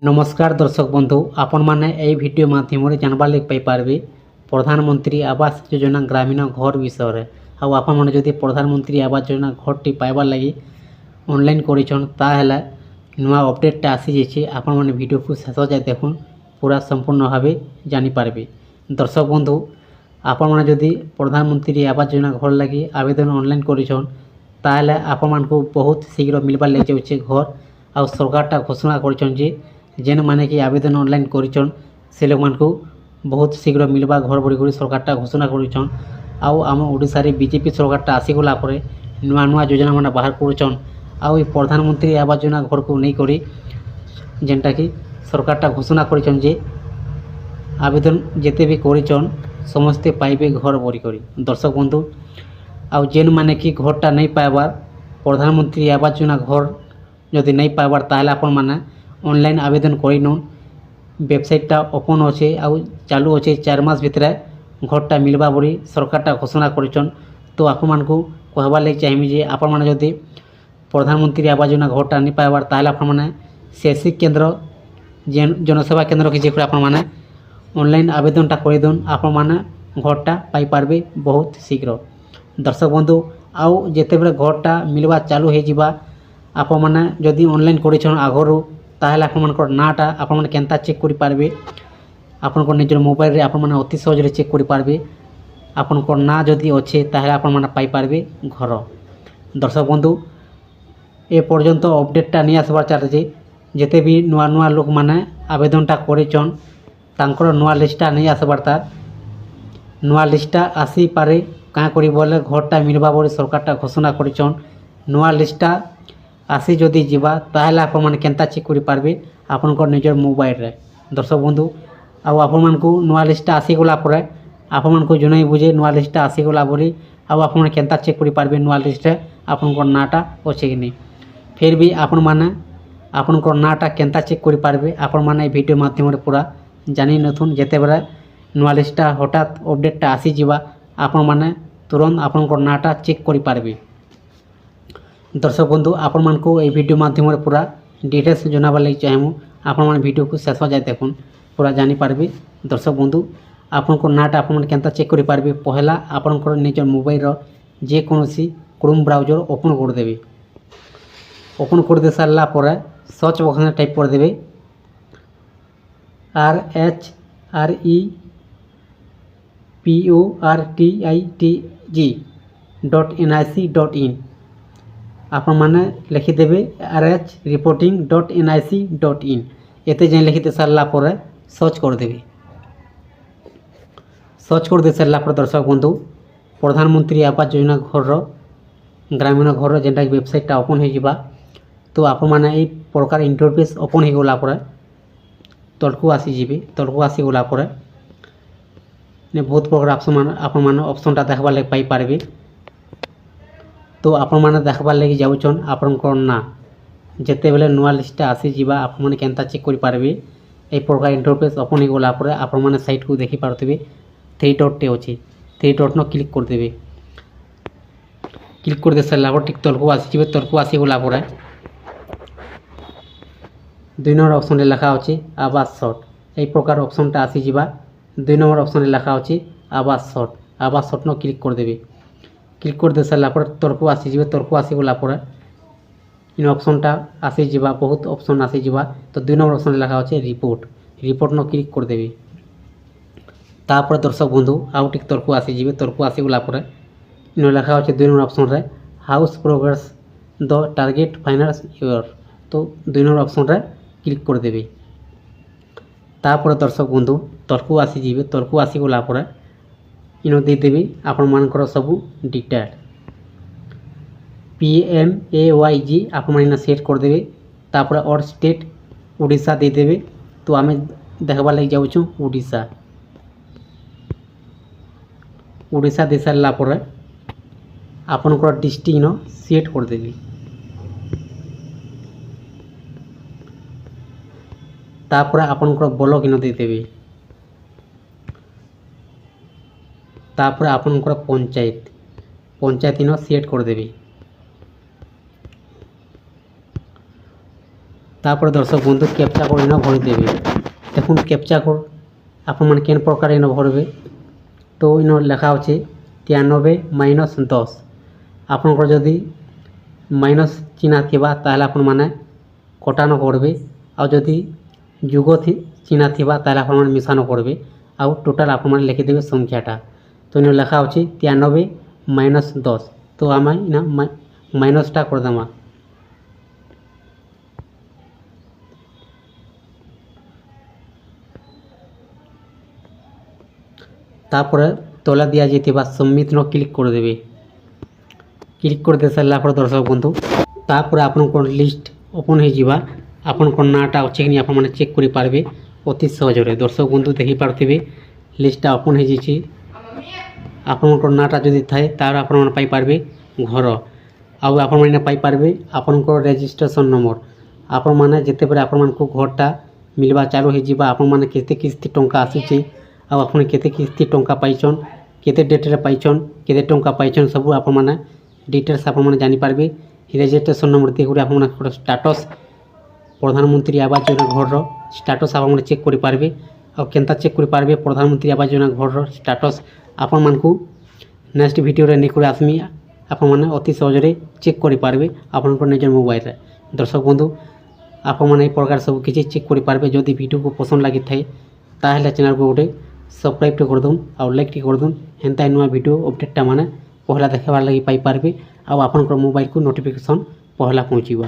नमस्कार दर्शक बंधु आपण मैंने यही वीडियो माध्यम जानवार लगे पाइपारे प्रधानमंत्री आवास योजना ग्रामीण घर विषय आउ आपण मैंने जदि प्रधानमंत्री आवास योजना घर टी पाइबार लगी ऑनलाइन कर नुआ अपडेटा आसी जाइए आपण मैंने वीडियो को शेष जाए देखुन पूरा संपूर्ण भाव जानीपारे। दर्शक बंधु आपण मैंने जदि प्रधानमंत्री आवास योजना घर लगी आवेदन ऑनलाइन कर आपण मान बहुत शीघ्र मिलबार लग जाऊे घर आ सरकारटा घोषणा कर जेन माने कि आवेदन ऑनलाइन करिछन से लोग मानकु बहुत शीघ्र मिलबा घर बोली सरकारटा घोषणा करिछन। आउ आम ओडिशा रे बीजेपी सरकारटा आसीगला परे नुआ नुआ योजना माने बाहर करिछन। आउ प्रधानमंत्री आवास योजना घर को नहीं करी जेनटा कि सरकारटा घोषणा करिछन जे आवेदन जेते भी करिछन समस्ते पाइबे घर बोली करी। दर्शक बंधु आउ जेन माने कि घरटा नहीं पाइबार प्रधानमंत्री आवास योजना घर जदि नहीं पाइबार ताहले आपण माने ऑनलाइन आवेदन कर नौन वेबसाइटा ओपन अच्छे आउ चालू अच्छे 4 मास भितर घरटा मिलवा बोली सरकारटा घोषणा करिछन। तो आपण मानकु कहबार लगे चाहिए जे आपण माने जदि प्रधानमंत्री आवास योजना घरटा नहीं पाइबार ताहले आपण माने सीएससी केंद्र जनसेवा केंद्र कि जेको आपण माने ऑनलाइन आवेदनटा कर दौन आपण माने घरटा पाई पारबे बहुत शीघ्र। दर्शक बंधु आउ जेते बेले घरटा मिलवा चालू हो जिबा आपण माने जदि ऑनलाइन करिछन आगरू ताहले आपनकर नाटा आपण माने केनता चेक करि पारबे आपनकर निजर मोबाइल रे आपण माने अति सहज रे चेक करि पारबे आपनकर ना जदि अच्छे ताहले आपण माने पाई पारबे घर। दर्शक बंधु ए पर्यंत अपडेटटा नहीं आसबार चाहते जेते भी नुआ नुआ लोक माने आवेदनटा करिछन तांकर नुआ लिस्टटा नहीं आसबार तार नुआ लिस्टटा आसी पारे का करि बोले घरटा मिलबा बोली सरकारटा घोषणा करिछन। नुआ लिस्टटा आसी जदि जीवा ताहले आपण माने केनता चेक करि पारबे आपनकर निजर मोबाइल रे। दर्शक बंधु आउ आपण मानकु नुआ लिस्टटा आसी गला परे आपण मानकु जनै बुझे नुआ लिस्टटा आसी गला बोली आउ आपण माने केनता चेक करि पारबे नुआ लिस्ट रे आपनकर नाटा अछि कि नहीं। फिर भी आपण माने आपनकर नाटा केनता चेक करि पारबे आपण माने वीडियो माध्यम रे पूरा जानि नथुन जेते बेले नुआ लिस्टटा हठात अपडेटटा आसी जीवा आपण माने तुरंत आपनकर नाटा चेक करि पारबे। दर्शक बंधु आपण मानकु ए वीडियो माध्यम रे पूरा डिटेल्स जनाबार लगे चाहेमु आपण माने वीडियो को शेष जाए देखुन पूरा जानी पारबे। दर्शक बंधु आपनकर नाटा आपण माने केनता चेक करि पारबे पहला आपनकर निज मोबाइल रो जे कोनोसी क्रोम ब्राउजर ओपन कर देबे। ओपन कर दे सारला परे सर्च बॉक्स में टाइप कर देबे RHREPORTITG.nic.in आपण माने लिखिदेवे rhreporting.nic.in एते जे लिखिते सारला परे सर्च कर देबे। सर्च कर दे सारला पर दर्शक बंधु प्रधानमंत्री आवास योजना घर ग्रामीण घर जेनटा वेबसाइटटा ओपन हो जिबा। तो आपण माने ए प्रकार इंटरफेस ओपन हो गला परे तलकू आसी जिबे। तलकू आसी गला परे ने बहुत प्रकार आपण माने ऑप्शनटा देखबा लगे पाई पारबे। तो आपण माने देखबार लगी जाउछन आपनकर ना जेते बेले नुआ लिस्टटा आसी जीवा आपण माने केनता चेक करि पारबे ए प्रकार इंटरफेस ओपन हो गला परे आपण माने साइट को देखि पारथिबे 3 डॉट टे अछि 3 डॉट न क्लिक कर देबे। क्लिक कर दे सारला पर ठीक तलको आसी जिबे। तलको आसी गला परे 2 नंबर ऑप्शन रे लिखा अछि आवास शॉर्ट ए प्रकार ऑप्शनटा आसी जीवा 2 नंबर ऑप्शन रे लिखा अछि आवास शॉर्ट न क्लिक कर देबे। क्लिक कर दे सारा पर तलको आसी जिबे। तलको आसी गला पर इन ऑप्शनटा आसी जिबा बहुत ऑप्शन आसी जिबा। तो 2 नंबर ऑप्शन लिखा अछि रिपोर्ट न क्लिक कर देबे। तापर दर्शक बंधु आउ टिक तलको आसी जिबे। तलको आसी गला पर इन लिखा अछि 2 नंबर ऑप्शन रे house progress the target finance year. तो 2 नंबर ऑप्शन रे क्लिक कर देबे। तापर दर्शक बंधु तलको आसी जिबे। तलको आसी गला पर इन दे देबे आपण मानकर सब डिटेल PMAYG आपण माने सेट कर देबे। तापर और स्टेट ओडिशा दे देबे। तो आमे देखबा लगे जाउछु ओडिशा दे सारला पर आपनकर डिस्ट्रिक्ट न सेट कर देबे। तापर आपनकर ब्लॉक न दे देबे। तापर आपनकर पंचायत इन सेट कर देबे। तापर दर्शक बंधु कैप्चा कोड इन भरिदेवे। देखुन कैप्चा कोड आपन केन प्रकार इन भरबे तो इन लिखा अच्छे 93 - 10। आपनकर जदि माइनस चिन्ह थिबा ताहले आपन माने कटानो करबे आ जदि जुग चिन्ह थिबा ताहले आपन माने मिसानो करबे आ टोटल आपन माने लिखि देबे संख्याटा। तो इन लिखा अच्छे 93 - 10। तो आम इन माइनसटा करदेमा। तापर तले दिया जाइथिबा सबमिट न क्लिक कर देबे। क्लिक कर दे सारा पर दर्शक बंधु तापर आपन को लिस्ट ओपन हो जावा। आपन को नाटा अच्छे कि आप मैंने चेक करि पारबे अति सहज रे। दर्शक बंधु देखि पारथिबे लिस्टटा ओपन हो जाइछि। आपन को नाटा जदि थाए तार आपन माने पाई पारबे घर आउ आपन माने पाई पारबे आपन को रजिस्ट्रेशन नंबर। आपन माने जते बेले आपन मान को घरटा मिलवा चालू हो जिबा आपन माने केते किस्ती टंका आसीछि आ आपन केते किस्ती टंका पाइछन केते डेट रे पाइछन केते टंका पाइछन सब आपन माने डिटेल्स आपन माने जानि पारबे। रजिस्ट्रेशन नंबर दे गुडी आपन माने स्टेटस प्रधानमंत्री आवास योजना घर रो स्टेटस आपन माने चेक करि पारबे आ केनता चेक करि पारबे प्रधानमंत्री आवास योजना घर रो स्टेटस आपन मान को नेक्स्ट वीडियो रे निकुर आसमी आपन माने अति सहज रे चेक करि पारबे आपन को निजर मोबाइल रे। दर्शक बंधु आपन माने ए प्रकार सब किछि चेक करि पारबे। जदि वीडियो को पसंद लागि थाए ताहले चैनल को गोटे सब्सक्राइब कर दूँ और लाइक कर दूँ। हेन्ता नुआ वीडियो अपडेटा माने पहला देखार लगी पाई पारबे आ आपन मोबाइल को नोटिफिकेशन पहला पहुँचवा।